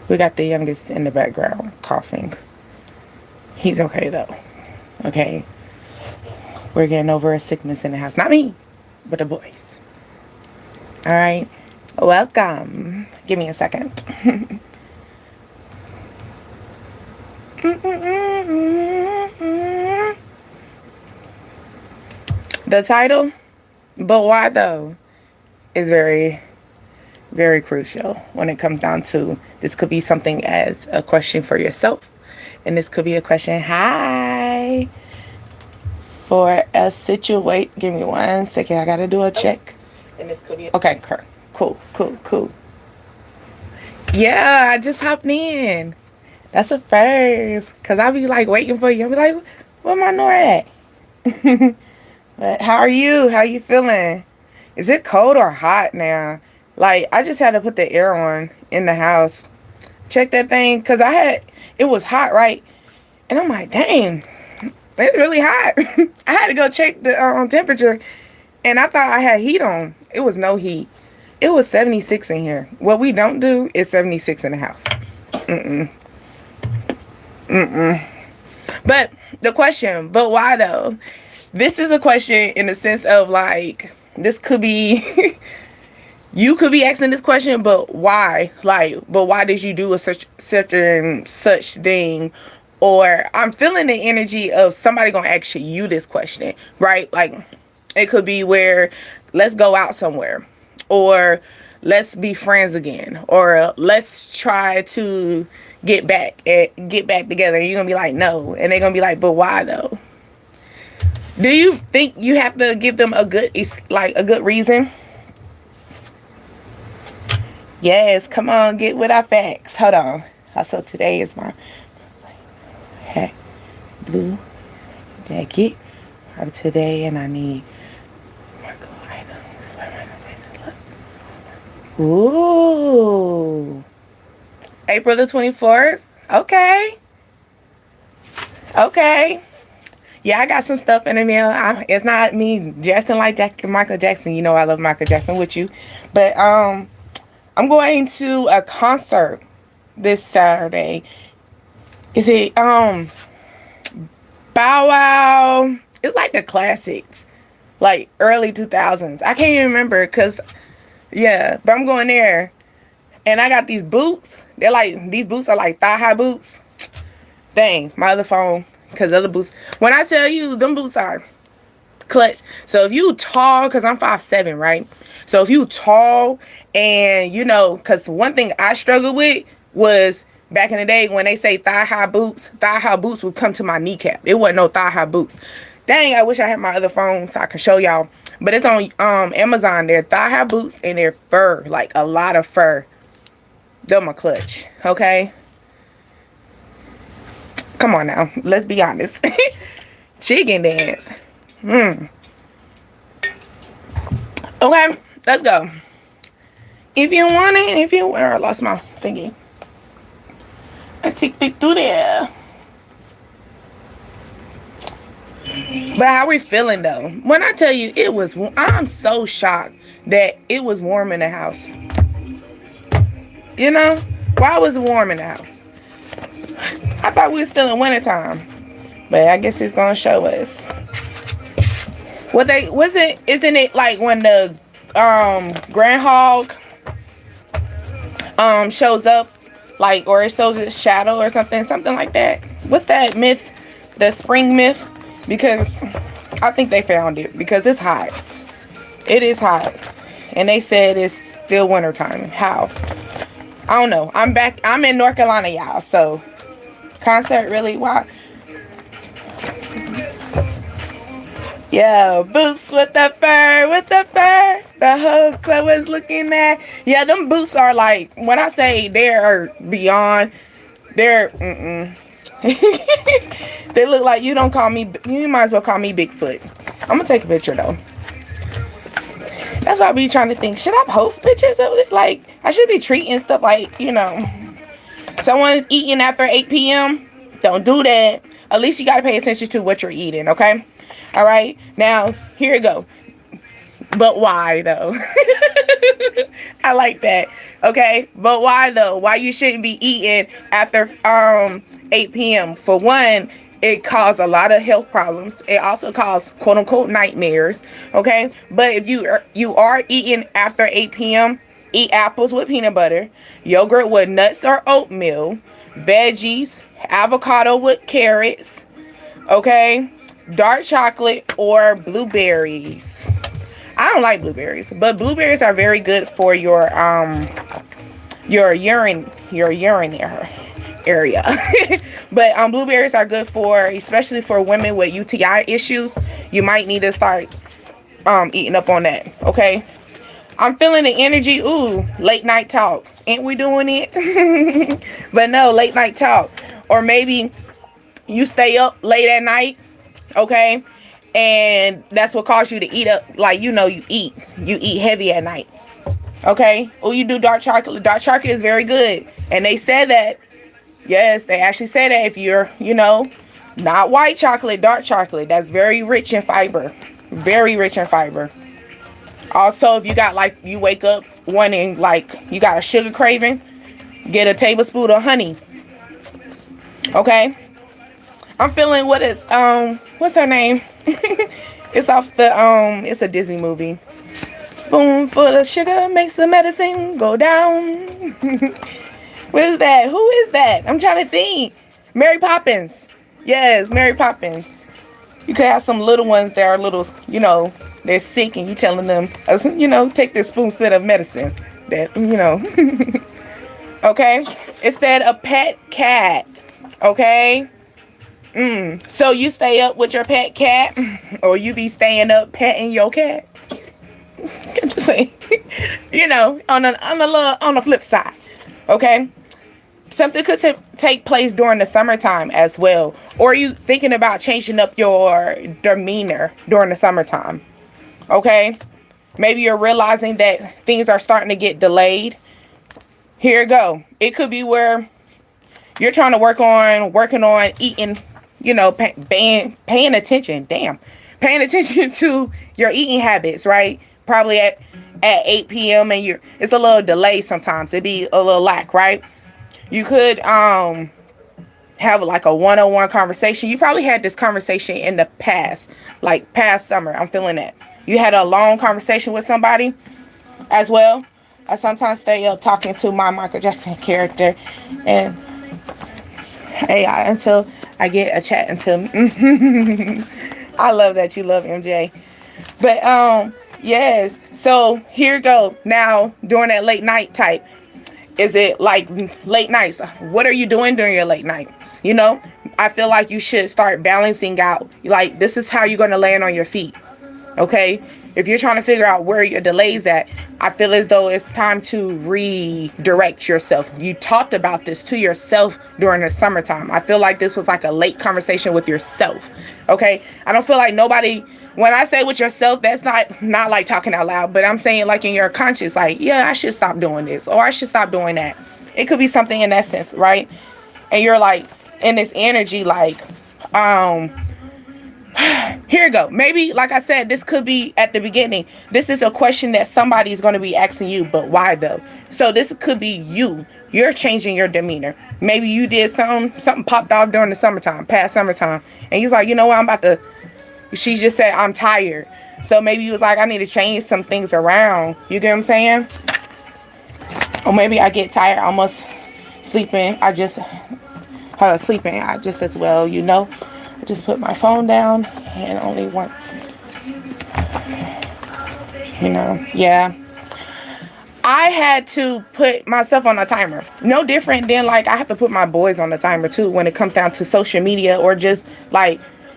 We got the youngest in the background coughing. He's okay though. Okay. We're getting over a sickness in the house. Not me, but the boys. All right. Welcome. Give me a second. The title, but why though, is very, very crucial when it comes down to this. Could be something as a question for yourself, and this could be a question, hi, for a situation. Give me 1 second. I gotta do a check. And this could be okay. Cool. Yeah, I just hopped in. That's a first, cause I'll be like waiting for you. I'll be like, where my Nora at? But how are you? How you feeling? Is it cold or hot now? Like, I just had to put the air on in the house. Check that thing, cause it was hot, right? And I'm like, dang, it's really hot. I had to go check the temperature, and I thought I had heat on. It was no heat. It was 76 in here. What we don't do is 76 in the house. But the question, but why though? This is a question in the sense of like, this could be, you could be asking this question, but why? Like, but why did you do a such thing? Or I'm feeling the energy of somebody gonna ask you this question, right? Like, it could be where, let's go out somewhere, or let's be friends again, or let's try to get back together. And you're gonna be like, no, and they're gonna be like, but why though? Do you think you have to give them a good reason? Yes, come on, get with our facts. Hold on. Also, today is my hat, blue jacket for today, and I need Marco items. Ooh, April the 24th. Okay. Yeah, I got some stuff in the mail. It's not me dressing like Michael Jackson. You know I love Michael Jackson with you. But I'm going to a concert this Saturday. Is it Bow Wow? It's like the classics. Like early 2000s. I can't even remember because, yeah. But I'm going there. And I got these boots. These boots are like thigh-high boots. Dang, my other phone. Because other boots, when I tell you, them boots are clutch. So if you tall, because I'm 5'7", right? So if you tall and, because one thing I struggled with was back in the day when they say thigh-high boots would come to my kneecap. It wasn't no thigh-high boots. Dang, I wish I had my other phone so I could show y'all. But it's on Amazon. They're thigh-high boots and they're fur, like a lot of fur. They're my clutch, okay? Come on now, let's be honest. Chicken dance. Okay, let's go. If you want it, I lost my thingy. I take it through there. But how we feeling though? When I tell you I'm so shocked that it was warm in the house. Why was it warm in the house? I thought we were still in wintertime. But I guess it's gonna show us. Isn't it like when the groundhog shows up, like, or it shows its shadow or something like that? What's that myth? The spring myth? Because I think they found it because it's hot. It is hot. And they said it's still wintertime. How? I don't know. I'm in North Carolina, y'all, so concert really wild. Yeah, boots with the fur. The whole club was looking at. Yeah, them boots are like, when I say they're beyond, they're, they look like you might as well call me Bigfoot. I'm gonna take a picture though. That's why I be trying to think, should I post pictures of it? Like, I should be treating stuff like, someone's eating after 8 p.m. Don't do that. At least you got to pay attention to what you're eating, okay? All right? Now, here we go. But why though? I like that. Okay, but why though? Why you shouldn't be eating after 8 p.m. For one, it caused a lot of health problems. It also caused quote unquote nightmares. Okay, but if you are eating after 8 p.m., eat apples with peanut butter, yogurt with nuts or oatmeal, veggies, avocado with carrots. Okay, dark chocolate or blueberries. I don't like blueberries, but blueberries are very good for your urinary area. But blueberries are good for, especially for women with UTI issues. You might need to start eating up on that. Okay. I'm feeling the energy. Ooh, late night talk. Ain't we doing it? But no, late night talk. Or maybe you stay up late at night. Okay. And that's what caused you to eat up. Like, you eat heavy at night. Okay. Oh, you do dark chocolate. Dark chocolate is very good. And they said that, yes, they actually said that if you're, not white chocolate, dark chocolate, that's very rich in fiber. Very rich in fiber. Also, if you got you wake up wanting you got a sugar craving, get a tablespoon of honey. Okay. I'm feeling what's her name? It's off it's a Disney movie. Spoonful of sugar makes the medicine go down. What is that? Who is that? I'm trying to think. Mary Poppins. Yes, Mary Poppins. You could have some little ones that are little, they're sick and you telling them, take this spoonful of medicine. That, Okay. It said a pet cat. Okay. So you stay up with your pet cat, or you be staying up petting your cat? I'm just saying, on the flip side. Okay. Something could take place during the summertime as well. Or you thinking about changing up your demeanor during the summertime. Okay. Maybe you're realizing that things are starting to get delayed. Here you go. It could be where you're trying to working on eating, paying attention. Damn. Paying attention to your eating habits, right? Probably at 8 p.m. and it's a little delay sometimes. It'd be a little lack, right? You could have a one-on-one conversation. You probably had this conversation in the past, past summer. I'm feeling that. You had a long conversation with somebody as well. I sometimes stay up talking to my Michael Jackson character and AI until I get a chat until I love that you love MJ. But yes. So here you go. Now during that late night type. Is it late nights? What are you doing during your late nights? I feel like you should start balancing out. This is how you're going to land on your feet. Okay? If you're trying to figure out where your delay's at, I feel as though it's time to redirect yourself. You talked about this to yourself during the summertime. I feel like this was a late conversation with yourself. Okay? I don't feel like nobody, when I say with yourself, that's not like talking out loud, but I'm saying in your conscious, yeah, I should stop doing this or I should stop doing that. It could be something in that sense, right? And you're in this energy, here you go. Maybe, like I said, this could be at the beginning. This is a question that somebody is going to be asking you, but why though? So this could be you. You're changing your demeanor. Maybe you did something popped off during the summertime, past summertime. And he's like, you know what, she just said, I'm tired. So maybe you was like, I need to change some things around. You get what I'm saying? Or maybe I get tired, almost sleeping. I just as well, I just put my phone down and only want, yeah. I had to put myself on a timer. No different than I have to put my boys on the timer too when it comes down to social media or just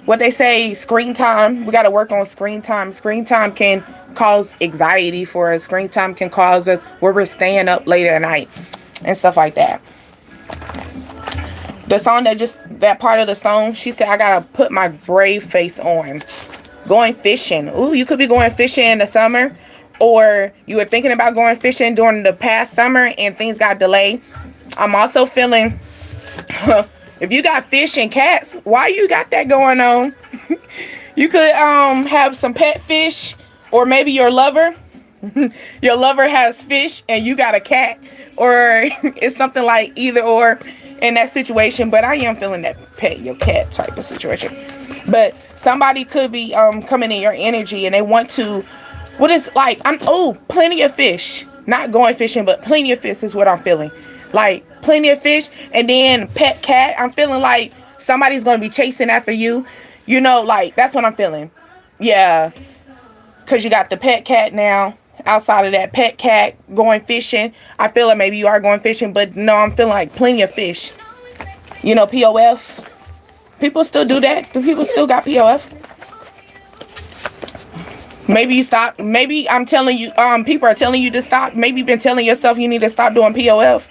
what they say, screen time. We got to work on screen time. Screen time can cause anxiety for us. Screen time can cause us where we're staying up later at night and stuff like that. The song that part of the song, she said, I got to put my brave face on. Going fishing. Ooh, you could be going fishing in the summer, or you were thinking about going fishing during the past summer and things got delayed. I'm also feeling, if you got fish and cats, why you got that going on? You could have some pet fish Or maybe your lover has fish and you got a cat, or it's something like either or in that situation. But I am feeling that pet your cat type of situation. But somebody could be coming in your energy and they want to, what is like, plenty of fish. Not going fishing, but plenty of fish is what I'm feeling. Like plenty of fish, and then pet cat. I'm feeling like somebody's gonna be chasing after you. You know, like that's what I'm feeling. Yeah, because you got the pet cat now. Outside of that pet cat going fishing, I feel like maybe you are going fishing, but no, I'm feeling like plenty of fish. You know, POF. People still do that. Do people still got POF? Maybe you stop. Maybe I'm telling you, people are telling you to stop. Maybe you've been telling yourself you need to stop doing POF.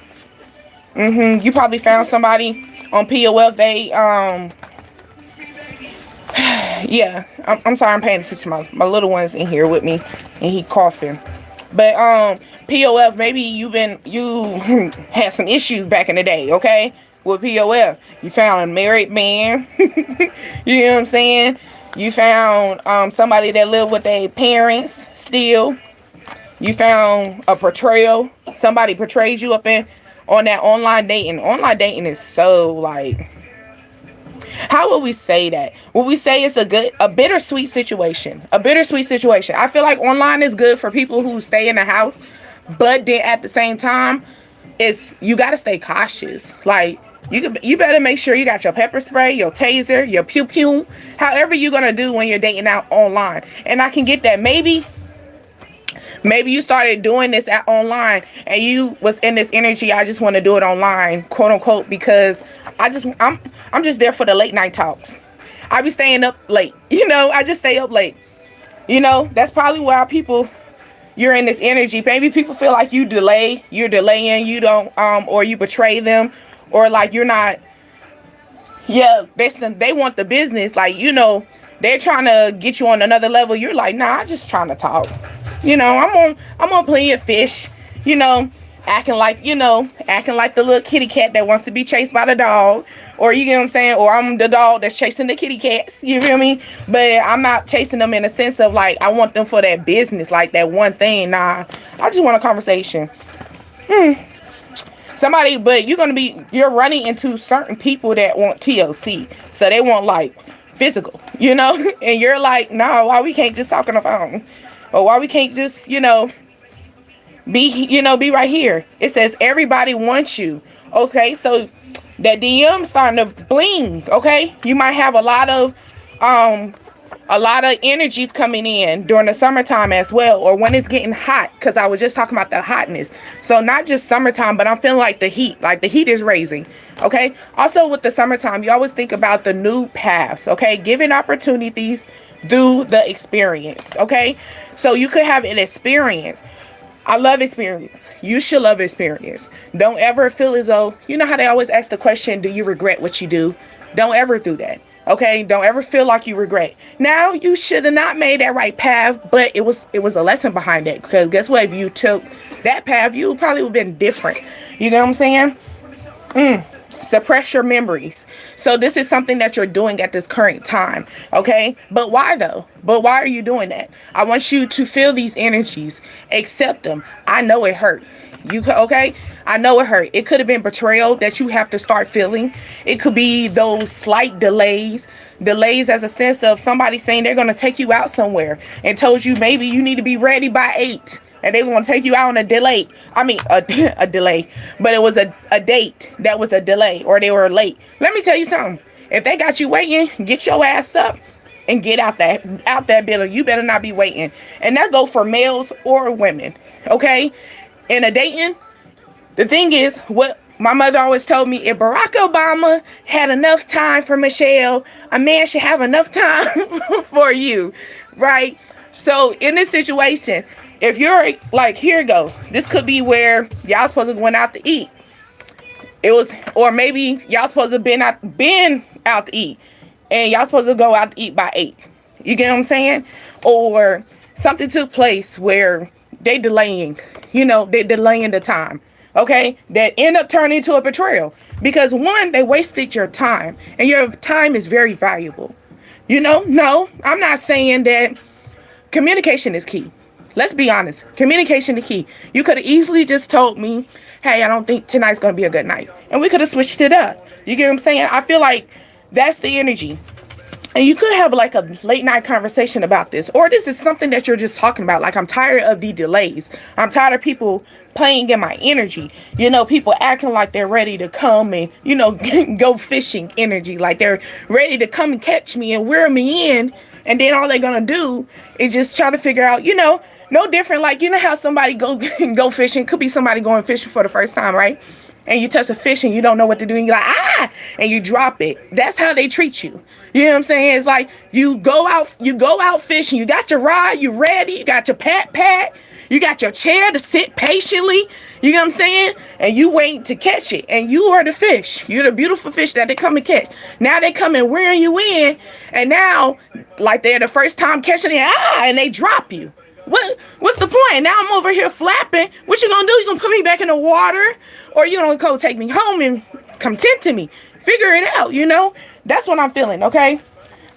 You probably found somebody on POF. They, yeah. I'm sorry, I'm paying attention to my little one's in here with me, and he coughing. But, POF, maybe you had some issues back in the day, okay? With POF. You found a married man. You know what I'm saying? You found somebody that lived with their parents still. You found a portrayal. Somebody portrays you on that online dating. Online dating is so like, how would we say that? Would we say it's a bittersweet situation? A bittersweet situation. I feel like online is good for people who stay in the house, but then at the same time, you got to stay cautious. Like, you better make sure you got your pepper spray, your taser, your pew pew, however you're gonna do when you're dating out online. And I can get that. Maybe you started doing this at online and you was in this energy. I just want to do it online, quote unquote, because I'm just there for the late night talks. I be staying up late, I just stay up late. That's probably why you're in this energy. Maybe people feel like you're delaying, you don't, or you betray them. Or like you're not, they want the business. Like, they're trying to get you on another level. You're like, nah, I'm just trying to talk. I'm on plenty of fish, acting like the little kitty cat that wants to be chased by the dog. Or you get what I'm saying? Or I'm the dog that's chasing the kitty cats. You feel me? But I'm not chasing them in a sense of like, I want them for that business, like that one thing. Nah, I just want a conversation. But you're running into certain people that want TLC. So they want like physical, and you're like, no, why we can't just talk on the phone? Or why we can't just, be right here. It says everybody wants you. Okay. So that DM starting to bling. Okay. You might have a lot of energies coming in during the summertime as well, or when it's getting hot, because I was just talking about the hotness. So not just summertime, but I'm feeling like the heat is raising. Okay. Also with the summertime, you always think about the new paths. Okay. Giving opportunities through the experience. Okay. So you could have an experience. I love experience. You should love experience. Don't ever feel as though, how they always ask the question, do you regret what you do? Don't ever do that. Okay, don't ever feel like you regret. Now, you should have not made that right path, but it was a lesson behind it. Because guess what? If you took that path, you probably would have been different. You know what I'm saying? Suppress your memories. So this is something that you're doing at this current time. Okay, but why though? But why are you doing that? I want you to feel these energies, accept them. I know it hurt. Okay? I know it hurt. It could have been betrayal that you have to start feeling. It could be those slight delays as a sense of somebody saying they're going to take you out somewhere and told you maybe you need to be ready by 8 and they want to take you out on a delay. I mean, a delay, but it was a date that was a delay, or they were late. Let me tell you something. If they got you waiting, get your ass up and get out that building. You better not be waiting. And that go for males or women. Okay? In a dating, the thing is, what my mother always told me, if Barack Obama had enough time for Michelle, a man should have enough time for you, right? So in this situation, if you're like, here you go. This could be where y'all supposed to went out to eat. Or maybe y'all supposed to been out to eat, and y'all supposed to go out to eat by 8. You get what I'm saying? Or something took place where they delaying the time. Okay, that end up turning into a betrayal because one, they wasted your time, and your time is very valuable. No, I'm not saying that Communication is key. Let's be honest. Communication is key. You could have easily just told me, hey, I don't think tonight's going to be a good night. And we could have switched it up. You get what I'm saying? I feel like that's the energy. And you could have like a late night conversation about this. Or this is something that you're just talking about. Like, I'm tired of the delays. I'm tired of people playing in my energy. You know, people acting like they're ready to come and, you know, go fishing energy. Like they're ready to come and catch me and wear me in. And then all they're going to do is just try to figure out, you know, no different. Like, you know how somebody go fishing. Could be somebody going fishing for the first time, right? And you touch a fish and you don't know what to do. And you're like, ah, and you drop it. That's how they treat you. You know what I'm saying? It's like you go out fishing. You got your rod, you ready. You got your pat. You got your chair to sit patiently. You know what I'm saying? And you wait to catch it. And you are the fish. You're the beautiful fish that they come and catch. Now they come and rear you in. And now, like they're the first time catching it, and they drop you. What's the point? Now I'm over here flapping. What you gonna do? You gonna put me back in the water? Or you gonna go take me home and come tend to me? Figure it out, you know? That's what I'm feeling, okay?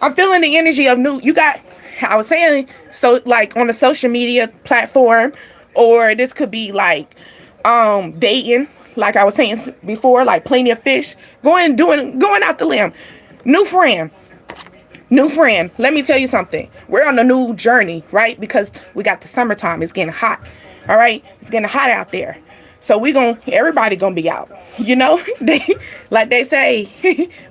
I'm feeling the energy of I was saying, so like on a social media platform, or this could be like dating, like I was saying before, like plenty of fish, going out the limb. New friend. Let me tell you something. We're on a new journey, right? Because we got the summertime. It's getting hot. All right? It's getting hot out there. So everybody gonna be out. You know? Like they say,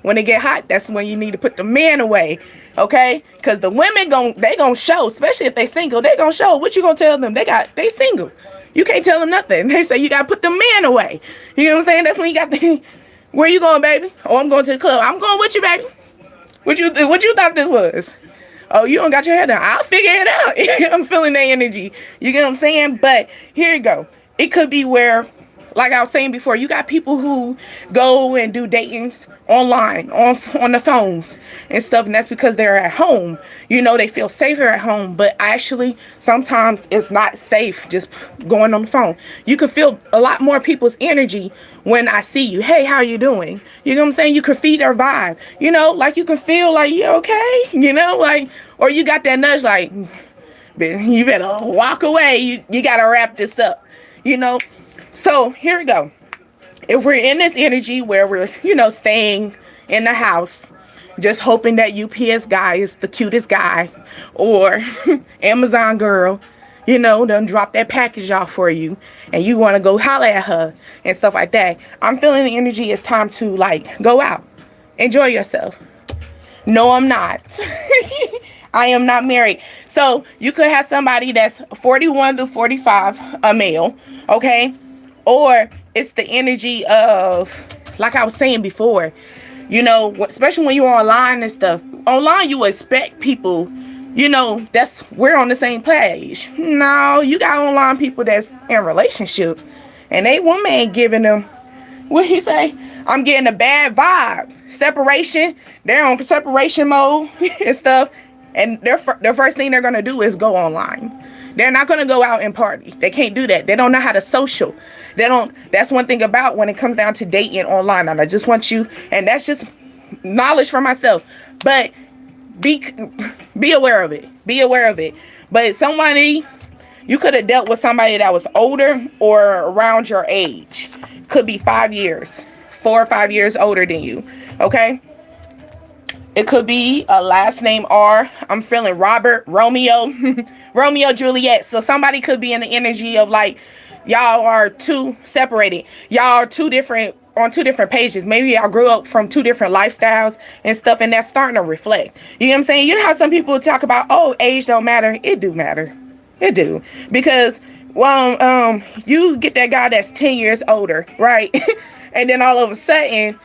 when it get hot, that's when you need to put the men away. Okay? Because the women they gonna show, especially if they single, they gonna show. What you gonna tell them? They single. You can't tell them nothing. They say you gotta put the men away. You know what I'm saying? That's when you got where you going, baby? Oh, I'm going to the club. I'm going with you, baby. What you thought this was? Oh, you don't got your head down. I'll figure it out. I'm feeling that energy. You get what I'm saying? But here you go. It could be where, like I was saying before, you got people who go and do datings online, on the phones and stuff, and that's because they're at home. You know, they feel safer at home, but actually, sometimes it's not safe just going on the phone. You can feel a lot more people's energy when I see you. Hey, how you doing? You know what I'm saying? You can feed their vibe. You know, like you can feel like, you okay? You know, like, or you got that nudge like, you better walk away. You got to wrap this up, you know? So here we go. If we're in this energy where we're, you know, staying in the house, just hoping that UPS guy is the cutest guy, or Amazon girl, you know, done drop that package off for you, and you want to go holler at her and stuff like that. I'm feeling the energy. It's time to like go out, enjoy yourself. No, I'm not. I am not married. So you could have somebody that's 41 to 45, a male, okay? Or it's the energy of, like I was saying before, you know, especially when you're online and stuff. Online, you expect people, you know, we're on the same page. No, you got online people that's in relationships, and they woman ain't giving them, what he say? I'm getting a bad vibe. Separation. They're on separation mode and stuff. And their first thing they're going to do is go online. They're not going to go out and party. They can't do that. They don't know how to social. That's one thing about when it comes down to dating online. And I just want you, and that's just knowledge for myself. But be aware of it. Be aware of it. But somebody, you could have dealt with somebody that was older or around your age. Could be 5 years, 4 or 5 years older than you. Okay? It could be a last name R. I'm feeling Robert, Romeo, Romeo, Juliet. So somebody could be in the energy of like, y'all are two separated. Y'all are on two different pages. Maybe y'all grew up from two different lifestyles and stuff, and that's starting to reflect. You know what I'm saying? You know how some people talk about, oh, age don't matter. It do matter. It do. Because, you get that guy that's 10 years older, right? And then all of a sudden,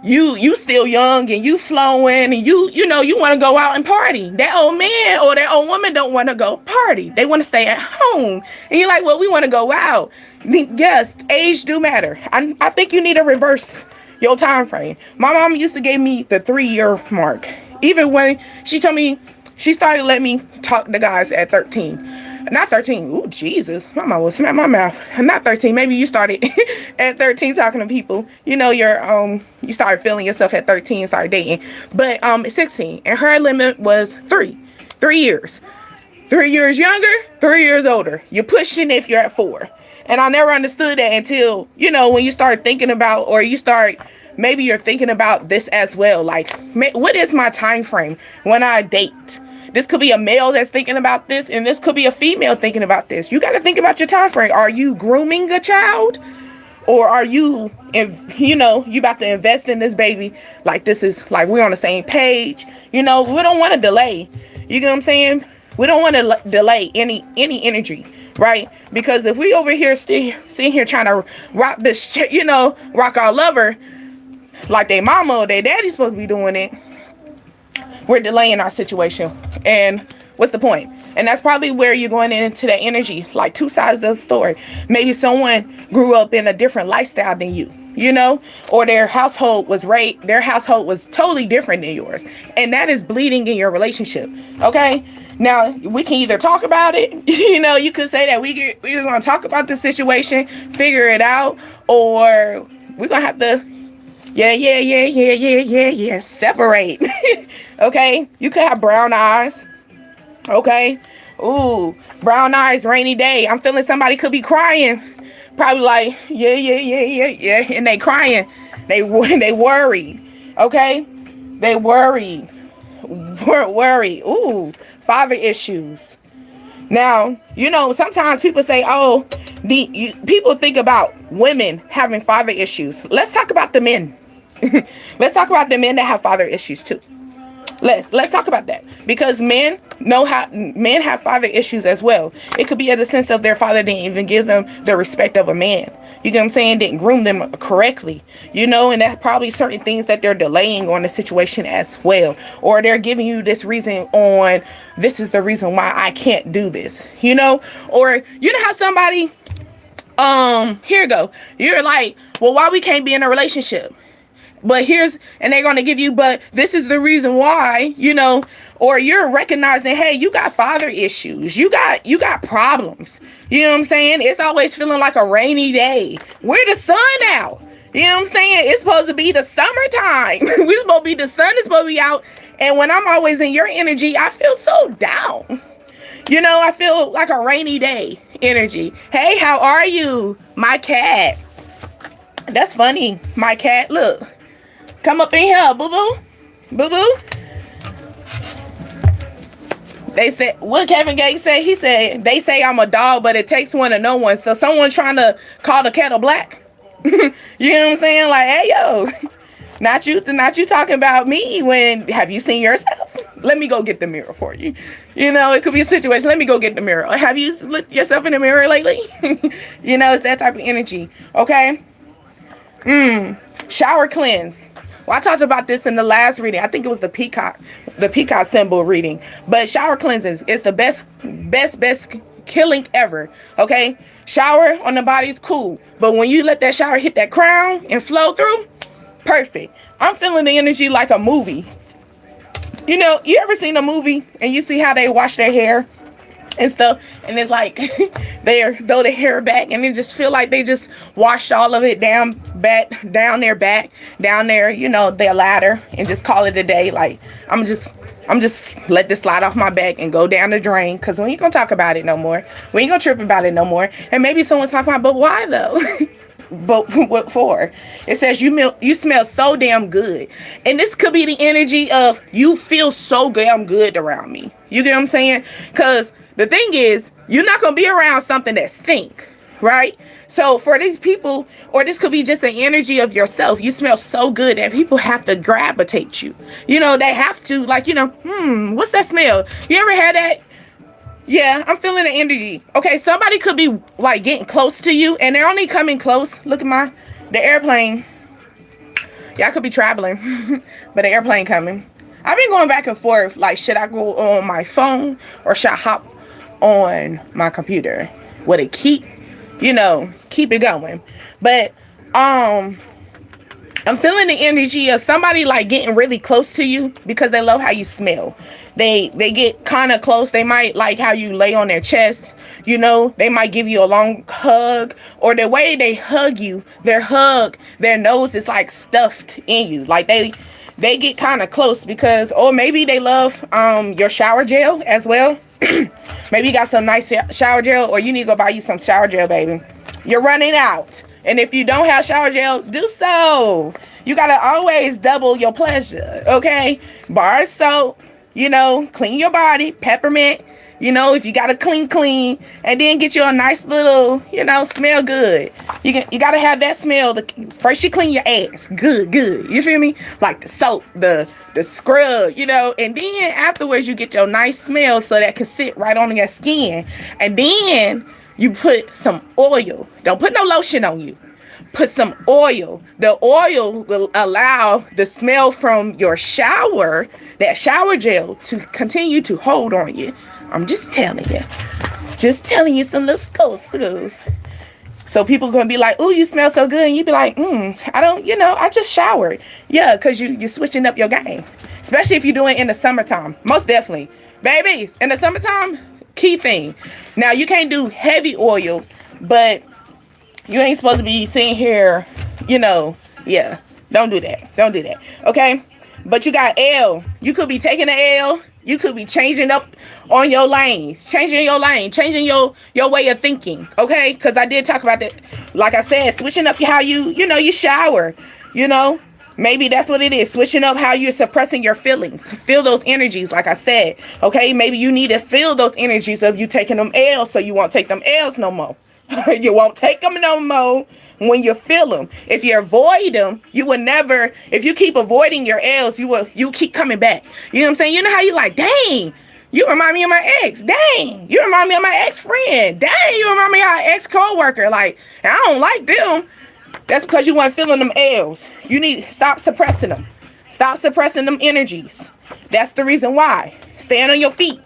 you still young and you flowing and you know you want to go out and party. That old man or that old woman don't want to go party. They want to stay at home. And you're like, well, we want to go out. Yes, age do matter. I think you need to reverse your time frame. My mom used to give me the 3-year mark. Even when she told me, she started letting me talk to guys at 13. Not 13. Ooh, Jesus. My mom will smack my mouth. Not 13. Maybe you started at 13 talking to people. You know, you started feeling yourself at 13, started dating. But 16. And her limit was 3 years. 3 years younger, 3 years older. You're pushing if you're at 4. And I never understood that until, when you start thinking about, or you start, maybe you're thinking about this as well. Like, what is my time frame when I date? This could be a male that's thinking about this, and this could be a female thinking about this. You got to think about your time frame. Are you grooming a child? Or are you, you about to invest in this baby? Like, this is, like, we're on the same page. We don't want to delay. You get what I'm saying? We don't want to delay any energy, right? Because if we over here sitting here trying to rock this, rock our lover like they mama or their daddy's supposed to be doing it, we're delaying our situation. And what's the point? And that's probably where you're going into that energy, like two sides of the story. Maybe someone grew up in a different lifestyle than you, or their household was totally different than yours. And that is bleeding in your relationship. Okay. Now we can either talk about it, you could say that we're going to talk about the situation, figure it out, or we're going to have to, separate. Okay. You could have brown eyes. Okay. Ooh, brown eyes, rainy day. I'm feeling somebody could be crying. Probably like, yeah. And they crying. They worried. Okay. They worried. Worried. Ooh, father issues. Now, sometimes people say, oh, people think about women having father issues. Let's talk about the men. Let's talk about the men that have father issues too. Let's talk about that, because men have father issues as well. It could be in the sense of their father didn't even give them the respect of a man. You get what I'm saying? Didn't groom them correctly, and that's probably certain things that they're delaying on the situation as well. Or they're giving you this reason on, this is the reason why I can't do this, or how somebody, here you go. You're like, well, why we can't be in a relationship? But and they're going to give you, but this is the reason why, or you're recognizing, hey, you got father issues. You got problems. You know what I'm saying? It's always feeling like a rainy day. Where the sun out? You know what I'm saying? It's supposed to be the summertime. The sun is supposed to be out. And when I'm always in your energy, I feel so down. I feel like a rainy day energy. Hey, how are you? My cat. That's funny. My cat, look. Come up in here, boo-boo. Boo-boo. They said, what Kevin Gates said, he said, they say I'm a dog, but it takes one to know one. So someone trying to call the kettle black. You know what I'm saying? Like, hey, yo, not you talking about me when, have you seen yourself? Let me go get the mirror for you. It could be a situation. Let me go get the mirror. Have you looked yourself in the mirror lately? It's that type of energy. Okay. Shower cleanse. Well, I talked about this in the last reading. I think it was the peacock symbol reading. But shower cleanses is the best killing ever. Okay? Shower on the body is cool. But when you let that shower hit that crown and flow through, perfect. I'm feeling the energy like a movie. You ever seen a movie and you see how they wash their hair and stuff, and it's like they throw the hair back and it just feel like they just washed all of it down their back, down there, their ladder, and just call it a day. Like, I'm just let this slide off my back and go down the drain, because we ain't gonna talk about it no more. We ain't gonna trip about it no more. And maybe someone's talking about, but why though? But what for? It says you smell so damn good. And this could be the energy of, you feel so damn good around me. You get what I'm saying? Because the thing is, you're not going to be around something that stink, right? So for these people, or this could be just an energy of yourself, you smell so good that people have to gravitate you. They have to, like, what's that smell? You ever had that? Yeah, I'm feeling the energy. Okay, somebody could be like getting close to you, and they're only coming close. Look at the airplane. Y'all could be traveling, but the airplane coming. I've been going back and forth. Like, should I go on my phone or should I hop on my computer? Would it keep it going? But I'm feeling the energy of somebody like getting really close to you because they love how you smell. They get kind of close. They might like how you lay on their chest. They might give you a long hug, or the way they hug you, their nose is like stuffed in you. Like they get kind of close because, or maybe they love your shower gel as well. Maybe you got some nice shower gel, or you need to go buy you some shower gel, baby. You're running out. And if you don't have shower gel, do so. You got to always double your pleasure, okay? Bar soap, clean your body, peppermint, if you got to clean, and then get you a nice little, smell good. You got to have that smell. First you clean your ass. Good. You feel me? Like the soap, the scrub, and then afterwards you get your nice smell so that can sit right on your skin. And then you put some oil. Don't put no lotion on you. Put some oil. The oil will allow the smell from your shower, that shower gel, to continue to hold on you. I'm just telling you. Just telling you some little schools. So people gonna be like, ooh, you smell so good. And you be like, I don't, I just showered. Yeah, because you're switching up your game. Especially if you're doing it in the summertime. Most definitely. Babies, in the summertime, key thing. Now, you can't do heavy oil, but you ain't supposed to be sitting here, yeah. Don't do that. Okay? But you got L. You could be taking the L. You could be changing up on your lanes. Changing your lane. Changing your way of thinking. Okay? Because I did talk about that. Like I said, switching up how you shower. Maybe that's what it is. Switching up how you're suppressing your feelings. Feel those energies, like I said. Okay? Maybe you need to feel those energies of you taking them L's so you won't take them L's no more. You won't take them no more when you feel them. If you avoid them, you will never. If you keep avoiding your L's, you keep coming back. You know what I'm saying? You know how you like, dang, you remind me of my ex. Dang, you remind me of my ex-friend. Dang, you remind me of my ex-co-worker. Like, I don't like them. That's because you weren't feeling them L's. You need to stop suppressing them. Stop suppressing them energies. That's the reason why. Stand on your feet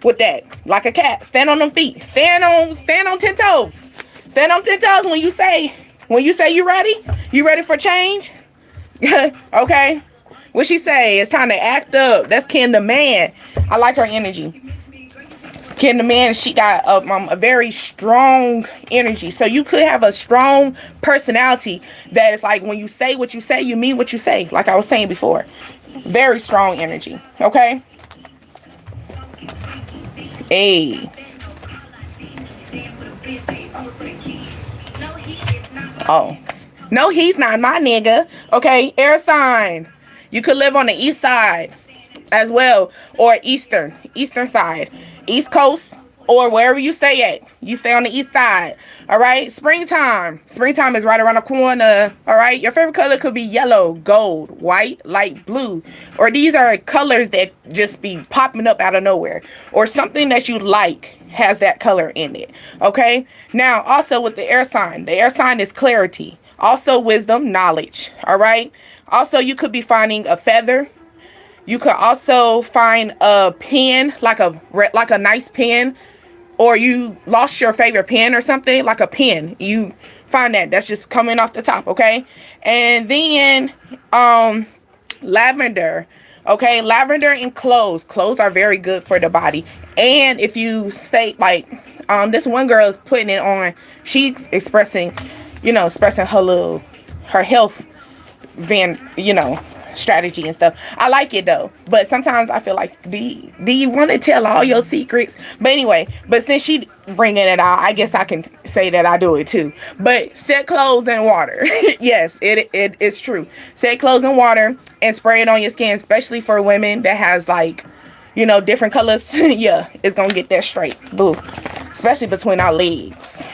with that, like a cat. Stand on them feet. Stand on 10 toes. Stand on 10 toes when you say you ready. You ready for change? Okay. What she say? It's time to act up. That's Ken the Man. I like her energy. Ken the Man, she got a very strong energy. So you could have a strong personality that is like when you say what you say, you mean what you say. Like I was saying before. Very strong energy. Okay? Hey. Oh. No, he's not my nigga. Okay? Air sign. You could live on the east side as well, or eastern side, east coast, or wherever you stay at. You stay on the east side. All right. Springtime is right around the corner. All right. Your favorite color could be yellow, gold, white, light blue, or these are colors that just be popping up out of nowhere, or something that you like has that color in it. Okay. Now, also with the air sign is clarity, also wisdom, knowledge. All right. Also, you could be finding a feather. You could also find a pen, like a nice pen, or you lost your favorite pen or something, like a pen. You find that's just coming off the top, okay? And then lavender. Okay, lavender and cloves. Cloves are very good for the body. And if you say like this one girl is putting it on, she's expressing her health strategy and stuff. I like it though, but sometimes I feel like, do you want to tell all your secrets? But anyway, since she bringing it out, I guess I can say that I do it too. But set clothes in water. Yes, it is true. Set clothes in water and spray it on your skin, especially for women that has like different colors. Yeah, it's gonna get that straight. Boo. Especially between our legs.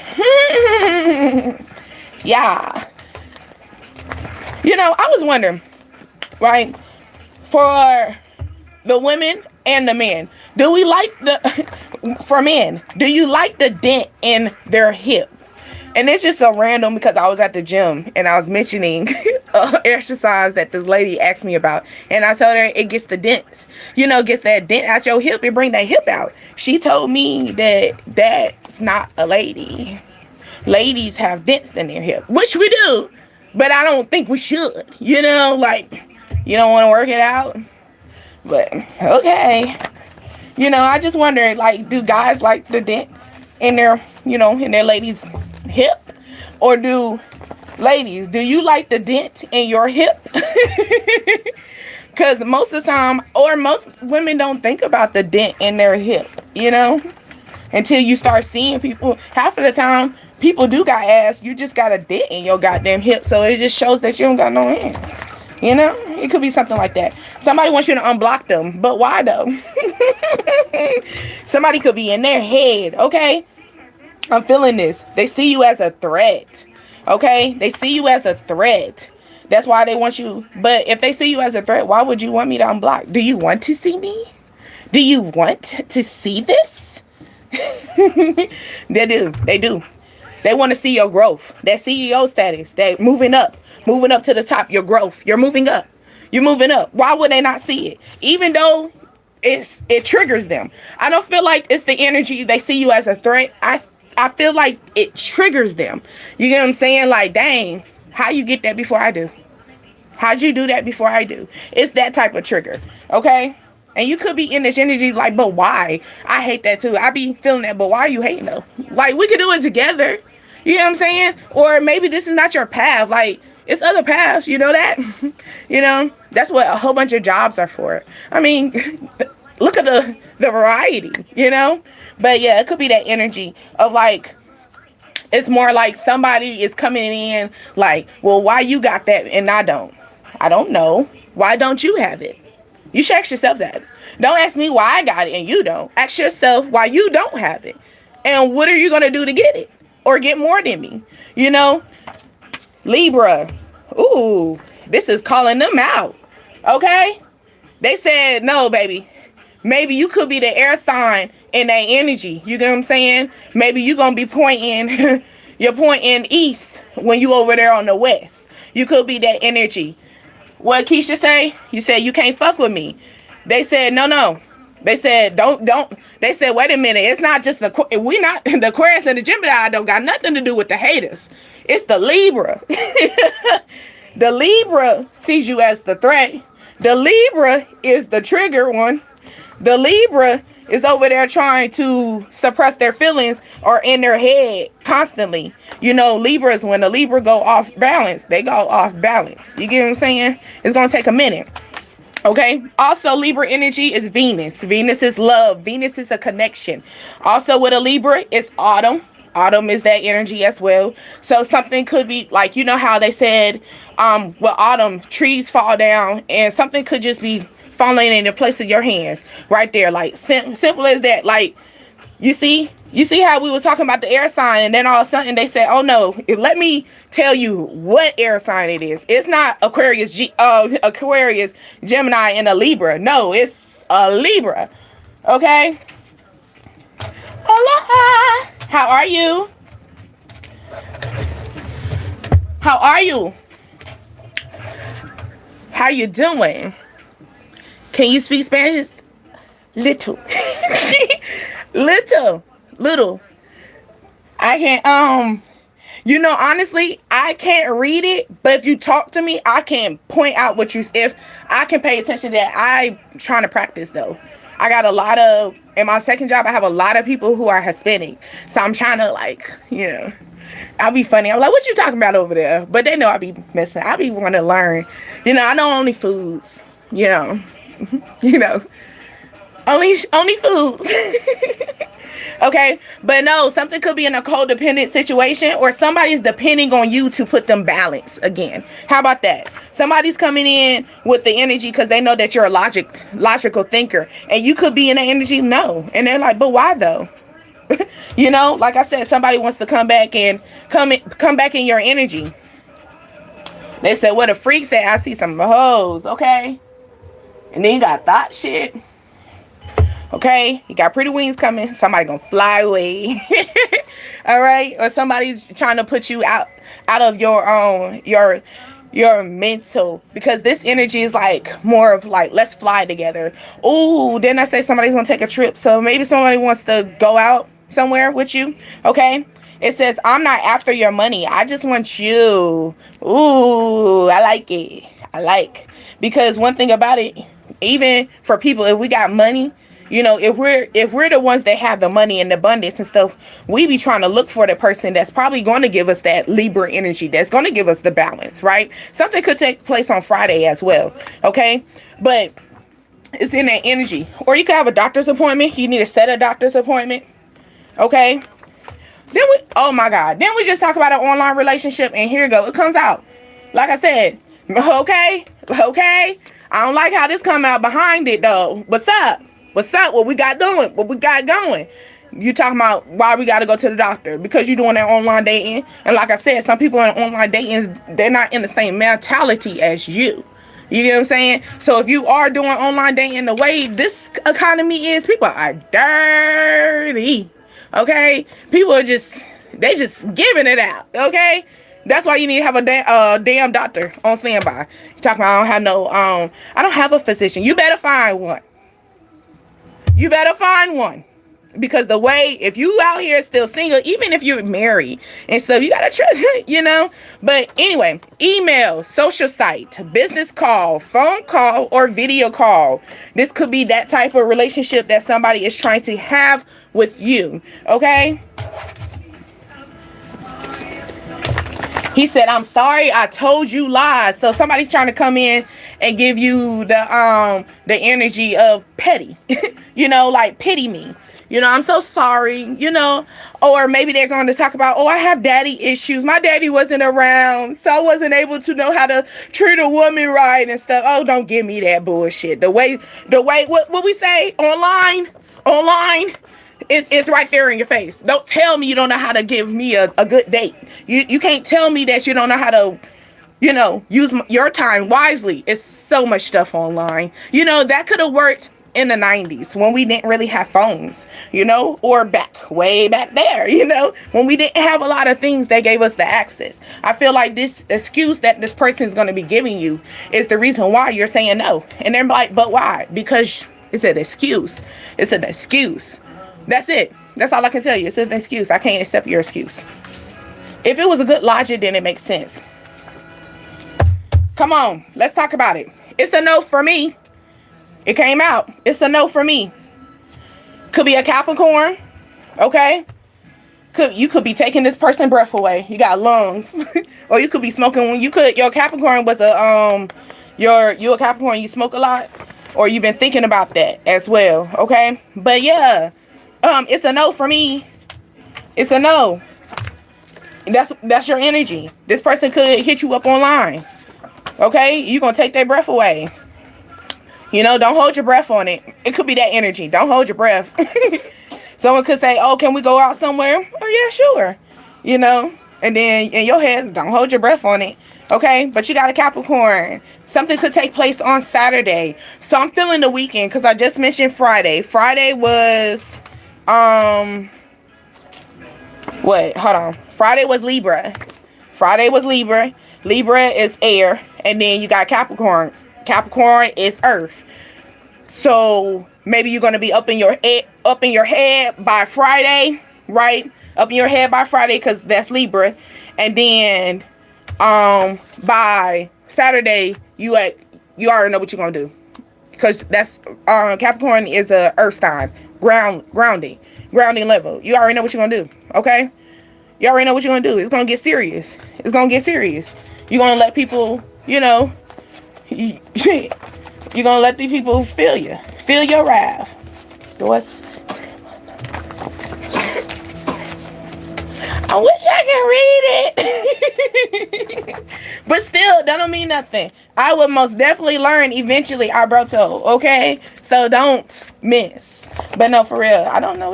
Yeah. I was wondering, right, for the women and the men, for men, do you like the dent in their hip? And it's just so random because I was at the gym and I was mentioning exercise that this lady asked me about, and I told her it gets the dents, gets that dent out your hip, it bring that hip out. She told me that that's not a lady. Ladies have dents in their hip, which we do, but I don't think we should, like, you don't want to work it out, but okay. I just wonder, like, do guys like the dent in their, in their ladies' hip? Or do you like the dent in your hip? Because most of the time, or most women don't think about the dent in their hip. you know, until you start seeing people. Half of the time, people do got ass. You just got a dent in your goddamn hip, so it just shows that you don't got no hand. You know, it could be something like that. Somebody wants you to unblock them, but why though? Somebody could be in their head. Okay, I'm feeling this. They see you as a threat. Okay, they see you as a threat. That's why they want you. But if they see you as a threat, why would you want me to unblock? Do you want to see me? Do you want to see this? They do. They do. They want to see your growth. That CEO status. That moving up to the top. Your growth. You're moving up. You're moving up. Why would they not see it? Even though it triggers them. I don't feel like it's the energy. They see you as a threat. I feel like it triggers them. You get what I'm saying? Like, dang, how you get that before I do? How'd you do that before I do? It's that type of trigger. Okay? And you could be in this energy like, but why? I hate that too. I be feeling that, but why are you hating though? Like, we could do it together. You know what I'm saying? Or maybe this is not your path. Like, it's other paths. You know that? You know? That's what a whole bunch of jobs are for. I mean, look at the variety, you know? But yeah, it could be that energy of like, it's more like somebody is coming in like, well, why you got that and I don't? I don't know. Why don't you have it? You should ask yourself that. Don't ask me why I got it and you don't. Ask yourself why you don't have it. And what are you going to do to get it? Or get more than me? You know? Libra. Ooh, this is calling them out. Okay? They said, no, baby. Maybe you could be the air sign in that energy. You get what I'm saying? Maybe you're going to be pointing, you're pointing east when you over there on the west. You could be that energy. What Keisha say? You said you can't fuck with me. They said, no. They said, don't. They said, wait a minute. It's not just we not the Aquarius and the Gemini don't got nothing to do with the haters. It's the Libra. The Libra sees you as the threat. The Libra is the trigger one. The Libra is over there trying to suppress their feelings or in their head constantly. You know, Libras, when the Libra go off balance, they go off balance. You get what I'm saying? It's going to take a minute. Okay. Also, Libra energy is Venus. Venus is love. Venus is a connection. Also, with a Libra, it's autumn. Autumn is that energy as well. So something could be like, you know how they said, with autumn, trees fall down and something could just be falling in the place of your hands right there. Like simple as that. Like, you see how we was talking about the air sign and then all of a sudden they said, oh no, let me tell you what air sign it is. It's not Aquarius, Aquarius, Gemini, and a Libra. No, it's a Libra. Okay. Aloha. How are you? How are you? How you doing? Can you speak Spanish? Little. Little. I can't, you know, honestly, I can't read it, but if you talk to me, I can point out what if I can pay attention to that. I'm trying to practice though. I got a lot of, in my second job, I have a lot of people who are Hispanic. So I'm trying to like, you know, I'll be funny. I'm like, what you talking about over there? But they know I be messing. I be wanting to learn. You know, I know only foods, you know. You know, only foods. Okay, but no, something could be in a codependent situation or somebody's depending on you to put them balance again. How about that? Somebody's coming in with the energy because they know that you're a logical thinker and you could be in the energy. No. And they're like, but why though? You know, like I said, somebody wants to come back and come back in your energy. They said, what a freak said, I see some hoes. Okay. And then you got thought shit. Okay, you got pretty wings coming. Somebody gonna fly away. All right, or somebody's trying to put you out of your mental, because this energy is like more of like, let's fly together. Ooh, didn't I say somebody's gonna take a trip? So maybe somebody wants to go out somewhere with you. Okay, it says, I'm not after your money. I just want you. Ooh, I like it. Because one thing about it, even for people, if we got money, you know, if we're the ones that have the money and the abundance and stuff, we be trying to look for the person that's probably going to give us that Libra energy, that's going to give us the balance, right? Something could take place on Friday as well, okay? But It's in that energy. Or you could have a doctor's appointment. You need to set a doctor's appointment. Okay. Oh my God. Then we just talk about an online relationship, and here you go. It comes out. Like I said, okay. I don't like how this come out behind it though. What's up? What we got doing? What we got going? You talking about why we got to go to the doctor? Because you're doing that online dating. And like I said, some people in online dating, they're not in the same mentality as you. You get what I'm saying? So if you are doing online dating, the way this economy is, people are dirty. Okay? People are they just giving it out. Okay? That's why you need to have a damn doctor on standby. You talking about I don't have a physician. You better find one. Because the way, if you out here still single, even if you're married and stuff, you gotta trust, But anyway, email, social site, business call, phone call, or video call. This could be that type of relationship that somebody is trying to have with you. Okay? He said, I'm sorry, I told you lies. So somebody trying to come in and give you the energy of petty, like pity me. I'm so sorry, or maybe they're going to talk about, I have daddy issues. My daddy wasn't around, so I wasn't able to know how to treat a woman right and stuff. Oh, don't give me that bullshit. The way, what we say online is right there in your face. Don't tell me you don't know how to give me a good date. You can't tell me that you don't know how to, use your time wisely. It's so much stuff online. That could have worked in the 90s when we didn't really have phones, or way back there, when we didn't have a lot of things that gave us the access. I feel like this excuse that this person is going to be giving you is the reason why you're saying no. And they're like, but why? Because it's an excuse. It's an excuse. That's it. That's all I can tell you. It's an excuse. I can't accept your excuse. If it was a good logic, then it makes sense. Come on, let's talk about it. It's a no for me. It came out. It's a no for me. Could be a Capricorn. Okay? You could be taking this person's breath away. You got lungs. Or you could be smoking. Your Capricorn was you a Capricorn, you smoke a lot. Or you've been thinking about that as well. Okay? But yeah. It's a no for me. It's a no. That's your energy. This person could hit you up online. Okay? You're going to take their breath away. Don't hold your breath on it. It could be that energy. Don't hold your breath. Someone could say, can we go out somewhere? Oh, yeah, sure. And then in your head, don't hold your breath on it. Okay? But you got a Capricorn. Something could take place on Saturday. So I'm feeling the weekend because I just mentioned Friday. Friday was, Hold on. Friday was Libra. Libra is air. And then you got Capricorn. Capricorn is earth. So maybe you're going to be up in your head by Friday, right? Up in your head by Friday because that's Libra. And then by Saturday you already know what you're going to do. Because that's Capricorn is a earth sign. Grounding level. You already know what you're going to do. Okay? You already know what you're going to do. It's going to get serious. You're going to let people, you're going to let these people feel your wrath. I wish I could read it. But still, that don't mean nothing. I would most definitely learn eventually, Alberto. Okay? So don't miss. But no, for real. I don't know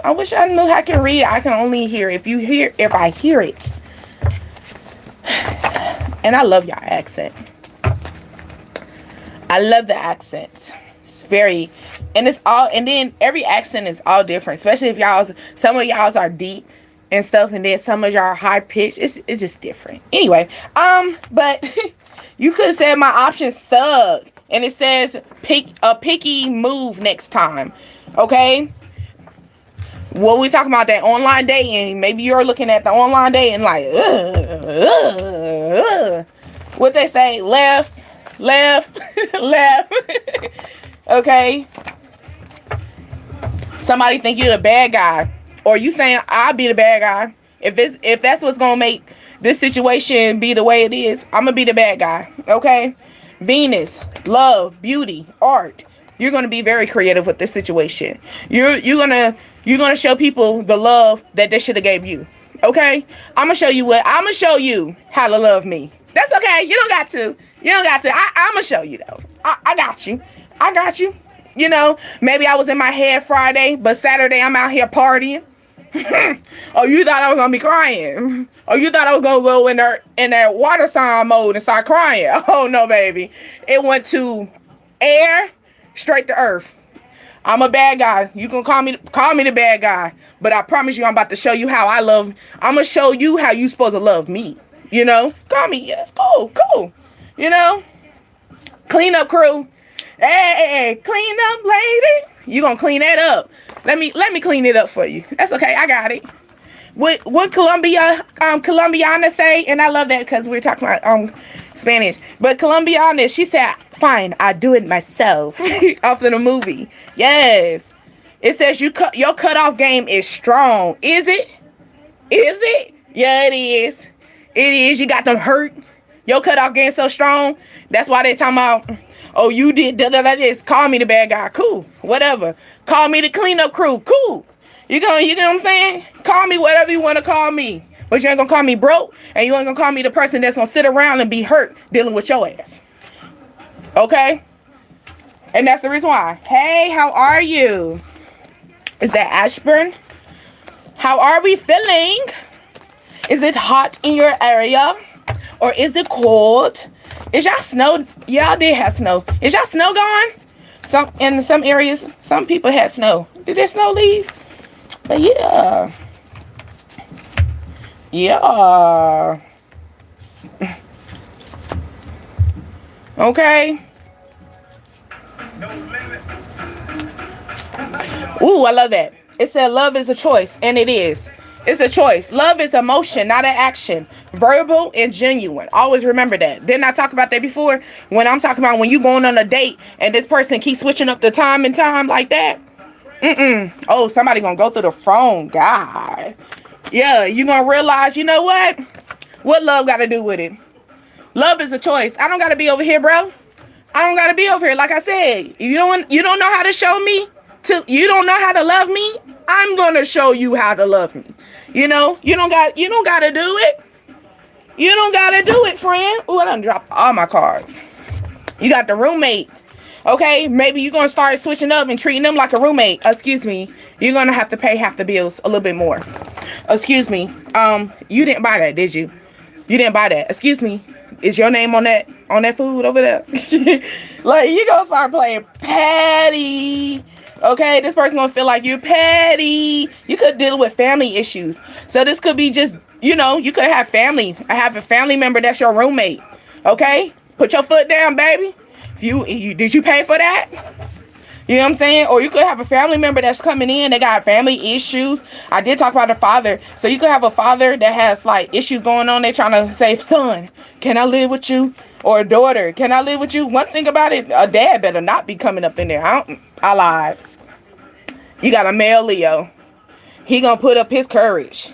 I wish I knew I can read it. I can only hear it. If I hear it. And I love y'all accent. I love the accent. It's very, and then every accent is all different. Especially if some of y'all's are deep and stuff, and then some of y'all are high pitched. It's just different. Anyway, but you could have said my options suck, and it says pick a picky move next time. Okay. What we talking about, that online dating? Maybe you're looking at the online dating like, what they say, left. Okay. Somebody think you're the bad guy, or you saying I'll be the bad guy. If that's what's gonna make this situation be the way it is, I'm gonna be the bad guy. Okay. Venus, love, beauty, art, You're gonna be very creative with this situation. You're gonna show people the love that they should have gave you. Okay? I'm gonna show you how to love me. That's okay. You don't got to. You don't got to. I'm gonna show you though. I got you. I got you. You know, maybe I was in my head Friday, but Saturday I'm out here partying. Oh, you thought I was gonna be crying? Oh, you thought I was gonna go in that water sign mode and start crying? Oh no, baby. It went to air straight to earth. I'm a bad guy. You can call me the bad guy, but I promise you, I'm about to show you how I love. I'm gonna show you how you supposed to love me. You know, call me. Yes, cool. You know, clean up crew. Hey, clean up, lady. You gonna clean that up? Let me clean it up for you. That's okay. I got it. What Colombiana say? And I love that because we're talking about Spanish. But Colombiana, she said, "Fine, I do it myself." Off in the movie. Yes. It says your cutoff game is strong. Is it? Is it? Yeah, it is. It is. You got them hurt. Your cutoff game so strong. That's why they talking about, oh, you did this. Call me the bad guy. Cool. Whatever. Call me the cleanup crew. Cool. You know what I'm saying? Call me whatever you want to call me. But you ain't gonna call me broke, and you ain't gonna call me the person that's gonna sit around and be hurt dealing with your ass. Okay? And that's the reason why. Hey, how are you? Is that Ashburn? How are we feeling? Is it hot in your area? Or is it cold? Is y'all snow? Y'all did have snow. Is y'all snow gone? In some areas, some people had snow. Did their snow leave? But yeah. Yeah. Okay. Ooh, I love that. It said love is a choice, and it is. It's a choice. Love is emotion, not an action. Verbal and genuine. Always remember that. Didn't I talk about that before? When I'm talking about when you going on a date and this person keeps switching up the time and time like that. Oh, somebody gonna go through the phone, God. Yeah, you gonna realize, you know what? What love got to do with it? Love is a choice. I don't gotta be over here, bro. I don't gotta be over here. Like I said, you don't know how to show me. You don't know how to love me. I'm gonna show you how to love me. You know, you don't gotta do it. You don't gotta do it, friend. Ooh, I done dropped all my cards. You got the roommate. Okay, maybe you're gonna start switching up and treating them like a roommate. Excuse me. You're gonna have to pay half the bills, a little bit more. Excuse me. You didn't buy that, did you? You didn't buy that. Excuse me. Is your name on that food over there? Like, you gonna start playing petty. Okay, this person gonna feel like you're petty. You could deal with family issues. So this could be just, you could have family. I have a family member that's your roommate. Okay? Put your foot down, baby. Did you pay for that? You know what I'm saying? Or you could have a family member that's coming in. They got family issues. I did talk about a father. So you could have a father that has like issues going on. They trying to say, son, can I live with you? Or a daughter, can I live with you? One thing about it, a dad better not be coming up in there. I lied. You got a male Leo. He gonna put up his courage.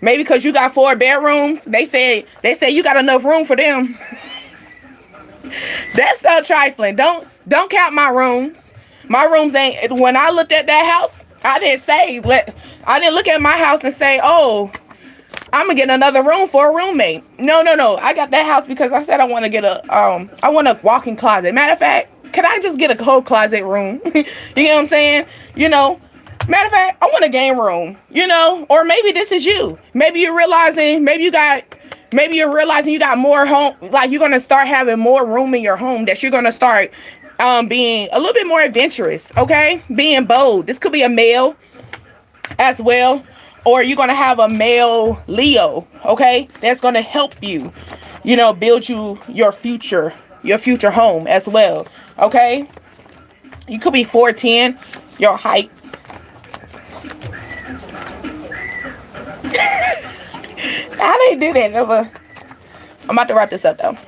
Maybe because you got 4 bedrooms. They say you got enough room for them. That's so trifling. Don't count my rooms. My rooms ain't. When I looked at that house, I didn't look at my house and say, oh, I'm gonna get another room for a roommate. No. I got that house because I said I want to get I want a walk-in closet. Matter of fact, could I just get a whole closet room? You know what I'm saying? Matter of fact, I want a game room. Or maybe this is you. Maybe you're realizing you got more home. Like, you're gonna start having more room in your home. That you're gonna start being a little bit more adventurous. Okay, being bold. This could be a male as well. Or you're going to have a male Leo, okay? That's going to help you, build your future home as well, okay? You could be 4'10", your height. I didn't do that ever. I'm about to wrap this up, though.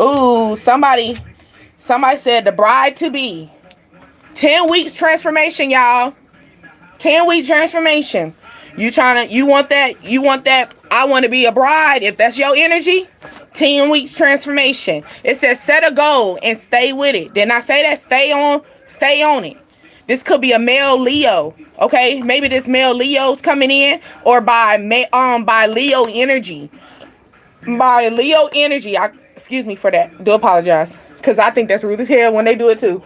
Ooh, somebody said the bride to be. 10 weeks transformation, y'all. 10-week transformation. You want that? I want to be a bride. If that's your energy, 10 weeks transformation. It says set a goal and stay with it. Didn't I say that? Stay on it. This could be a male Leo. Okay, maybe this male Leo's coming in, or by Leo energy. By Leo energy. Excuse me for that. Do apologize, because I think that's rude as hell when they do it too.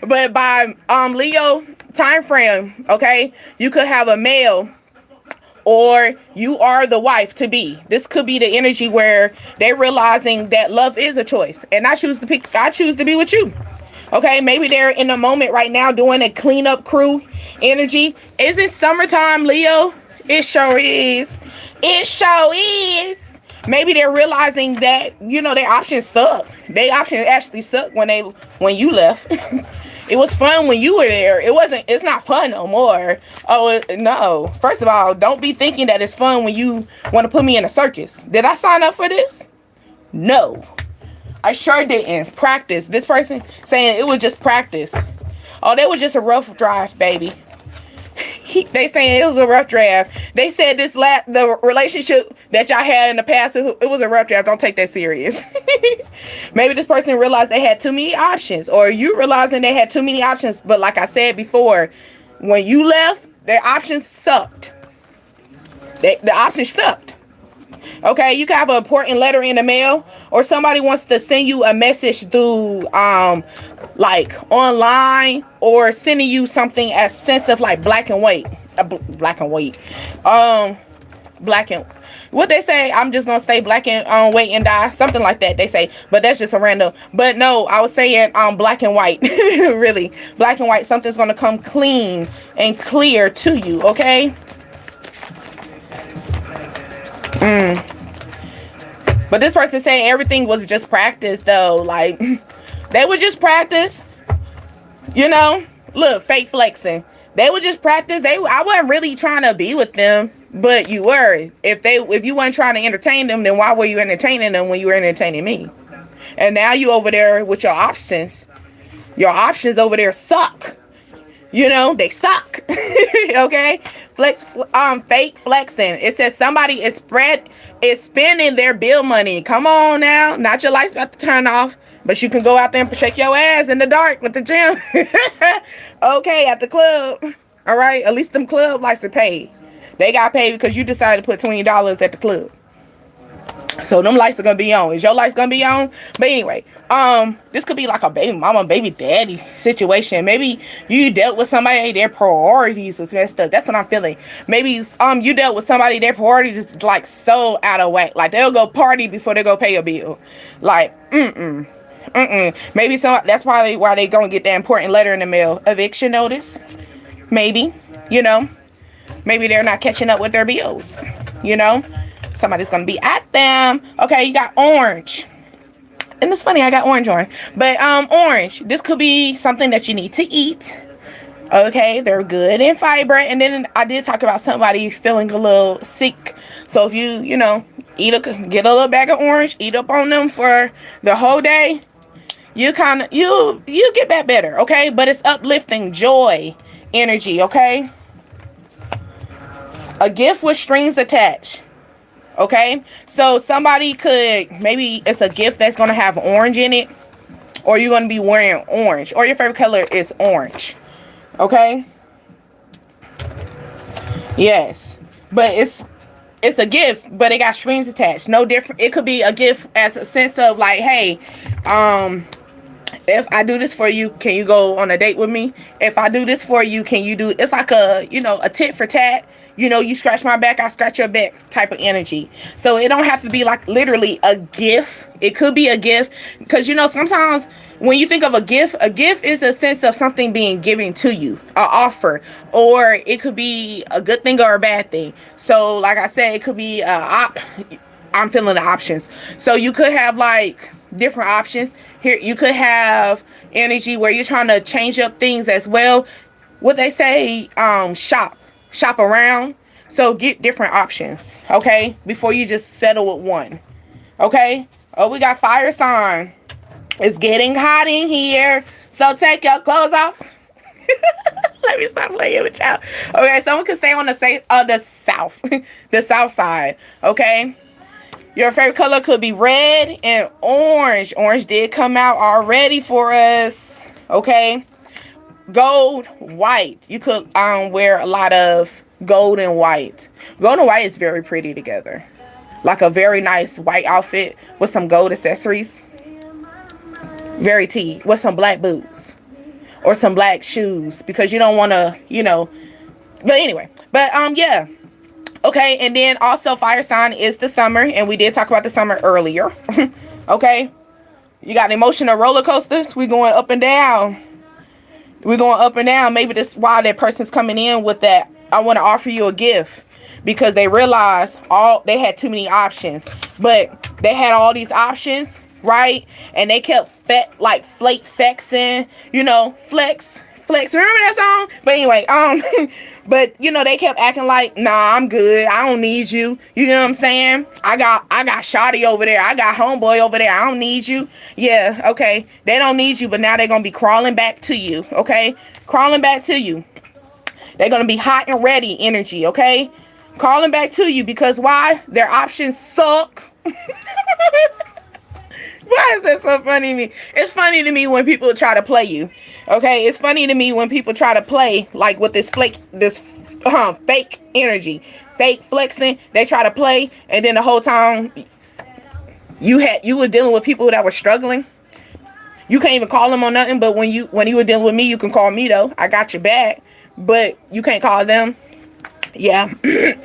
But by Leo time frame, okay, you could have a male, or you are the wife to be. This could be the energy where they're realizing that love is a choice, and I choose to be with you. Okay, maybe they're in a moment right now doing a cleanup crew energy. Is it summertime, Leo? It sure is. It sure is. Maybe they're realizing that, their options suck. Their options actually suck when you left. It was fun when you were there. It's not fun no more. Oh, no. First of all, don't be thinking that it's fun when you want to put me in a circus. Did I sign up for this? No. I sure didn't. Practice. This person saying it was just practice. Oh, that was just a rough draft, baby. They saying it was a rough draft. They said the relationship that y'all had in the past, it was a rough draft. Don't take that serious. Maybe this person realized they had too many options, or you realizing they had too many options. But like I said before, when you left, their options sucked. The options sucked. Okay, you can have an important letter in the mail, or somebody wants to send you a message through like online, or sending you something as sense of like black and white. What they say, I'm just gonna say black and wait and die, something like that they say, but that's just a random. But no, I was saying black and white. Really, black and white. Something's gonna come clean and clear to you. Okay. But this person saying everything was just practice though. Like, they would just practice. Look, fake flexing. They would just practice. I wasn't really trying to be with them, but you were. If you weren't trying to entertain them, then why were you entertaining them when you were entertaining me? And now you over there with your options. Your options over there suck. They suck. Okay? Fake flexing. It says somebody is spending their bill money. Come on now. Not your lights about to turn off, but you can go out there and shake your ass in the dark with the gym. Okay, at the club. All right? At least them club lights are paid. They got paid because you decided to put $20 at the club. So them lights are gonna be on. Is your lights gonna be on? But anyway, this could be like a baby mama, baby daddy situation. Maybe you dealt with somebody, their priorities was messed up. That's what I'm feeling. Maybe you dealt with somebody, their priorities is like so out of whack. Like they'll go party before they go pay a bill. Like, maybe that's probably why they gonna get that important letter in the mail. Eviction notice. Maybe, maybe they're not catching up with their bills, Somebody's gonna be at them. Okay, you got orange. And it's funny, I got orange on. But orange, this could be something that you need to eat. Okay, they're good in fiber. And then I did talk about somebody feeling a little sick. So if you, get a little bag of orange, eat up on them for the whole day, you get back better, okay? But it's uplifting, joy, energy, okay? A gift with strings attached. Okay, so somebody maybe it's a gift that's going to have orange in it, or you're going to be wearing orange, or your favorite color is orange. Okay. Yes, but it's a gift, but it got strings attached. No different. It could be a gift as a sense of like, hey, if I do this for you, can you go on a date with me? If I do this for you, can you do? It's like a tit for tat. You scratch my back, I scratch your back type of energy. So it don't have to be like literally a gift. It could be a gift because, sometimes when you think of a gift is a sense of something being given to you, an offer, or it could be a good thing or a bad thing. So like I said, it could be, I'm feeling the options. So you could have like different options here. You could have energy where you're trying to change up things as well. What they say, shop around. So get different options, okay, before you just settle with one. Okay. Oh, we got fire sign. It's getting hot in here, so take your clothes off. Let me stop playing with y'all. Okay, someone can stay on the south the south side. Okay, Your favorite color could be red and orange. Orange did come out already for us. Okay. Gold, white. You could wear a lot of gold and white. Gold and white is very pretty together. Like a very nice white outfit with some gold accessories. Very tea. With some black boots. Or some black shoes. Because you don't want to, But anyway. But yeah. Okay, and then also fire sign is the summer, and we did talk about the summer earlier. Okay, you got emotional roller coasters. We going up and down. We're going up and down. Maybe this why that person's coming in with that. I want to offer you a gift because they realized they had too many options, but they had all these options, right? And they kept flexing, flex. Remember that song? But anyway, but they kept acting like, nah, I'm good. I don't need you. You know what I'm saying? I got Shotty over there. I got homeboy over there. I don't need you. Yeah, okay. They don't need you, but now they're gonna be crawling back to you. Okay, crawling back to you. They're gonna be hot and ready energy. Okay, crawling back to you because why? Their options suck. Why is that so funny to me? It's funny to me when people try to play you. Okay, it's funny to me when people try to play like with this fake energy, fake flexing. They try to play, and then the whole time you were dealing with people that were struggling. You can't even call them on nothing. But when you were dealing with me, you can call me though. I got your back. But you can't call them. Yeah.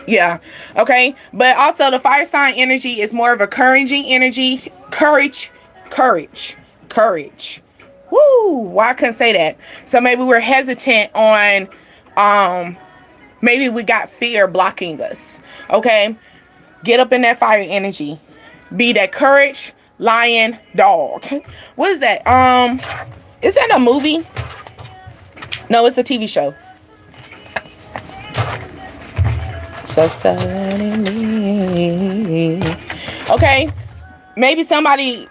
Yeah. Okay. But also the fire sign energy is more of a encouraging energy. Courage. Woo. Why I couldn't say that. So maybe we're hesitant on maybe we got fear blocking us. Okay. Get up in that fire energy. Be that courage lion dog. What is that? Is that a movie? No, it's a TV show. So suddenly. Okay. Maybe somebody,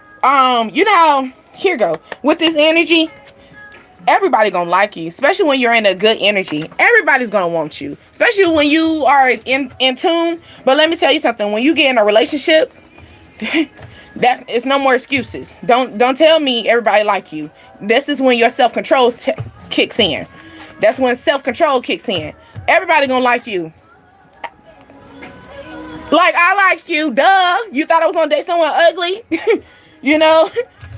here go. With this energy, everybody gonna like you. Especially when you're in a good energy. Everybody's gonna want you. Especially when you are in tune. But let me tell you something. When you get in a relationship, it's no more excuses. Don't tell me everybody like you. This is when your self-control kicks in. That's when self-control kicks in. Everybody gonna like you. Like, I like you, duh. You thought I was gonna date someone ugly?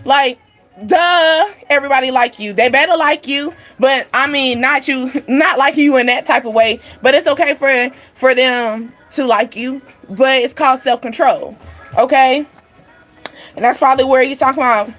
Like, duh. Everybody like you. They better like you. But, I mean, not like you in that type of way. But it's okay for them to like you. But it's called self-control. Okay? And that's probably where he's talking about.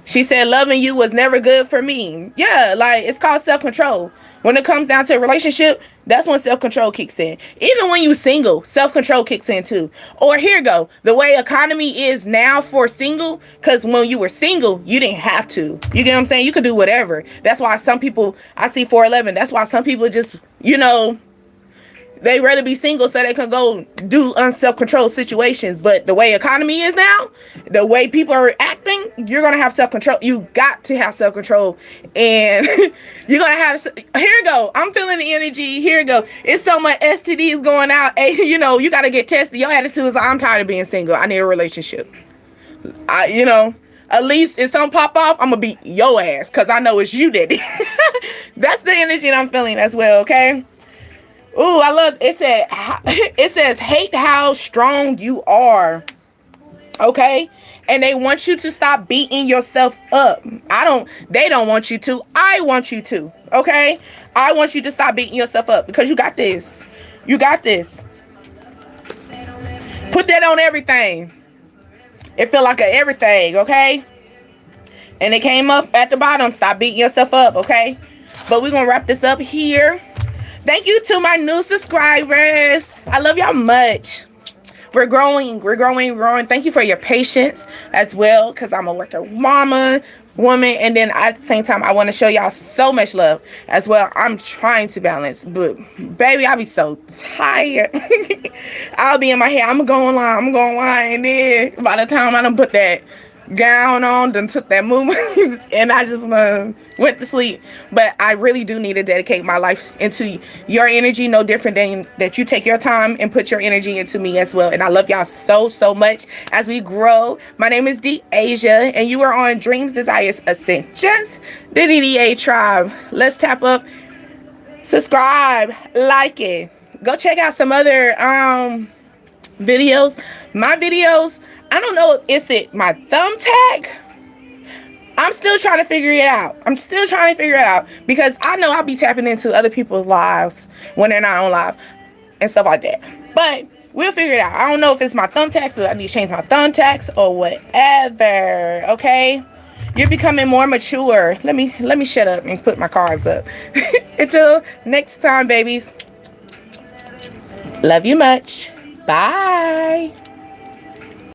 She said, loving you was never good for me. Yeah, like, it's called self-control. When it comes down to a relationship, that's when self-control kicks in. Even when you single, self-control kicks in too. Or here go, the way economy is now for single, because when you were single, you didn't have to. You get what I'm saying? You could do whatever. That's why some people, I see 411, that's why some people just, they rather be single so they can go do unself-controlled situations. But the way economy is now, the way people are acting, you're going to have self-control. You got to have self-control. And you're going to have... Here you go. I'm feeling the energy. Here you go. It's so much STDs going out. Hey, you got to get tested. Your attitude is, I'm tired of being single. I need a relationship. At least if something pop off, I'm going to beat your ass because I know it's you, daddy. That's the energy that I'm feeling as well, okay? Ooh, I love it. It says hate how strong you are. Okay? And they want you to stop beating yourself up. They don't want you to. I want you to. Okay? I want you to stop beating yourself up because you got this. You got this. Put that on everything. It feel like everything, okay? And it came up at the bottom. Stop beating yourself up, okay? But we're going to wrap this up here. Thank you to my new subscribers. I love y'all much. We're growing. Thank you for your patience as well, because I'm a working woman, and then at the same time, I want to show y'all so much love as well. I'm trying to balance, but baby, I'll be so tired. I'll be in my head. I'm going live, and then by the time I done put that gown on, then took that movement, and I just went to sleep. But I really do need to dedicate my life into your energy, no different than that you take your time and put your energy into me as well. And I love y'all so, so much as we grow. My name is D Asia, and you are on Dreams, Desires, Ascensions, the DDA tribe. Let's tap up, subscribe, like it. Go check out some other videos. My videos, I don't know, is it my thumbtack? I'm still trying to figure it out. Because I know I'll be tapping into other people's lives when they're not on live and stuff like that. But we'll figure it out. I don't know if it's my thumbtacks, so I need to change my thumbtacks or whatever. Okay? You're becoming more mature. Let me shut up and put my cards up. Until next time, babies. Love you much. Bye.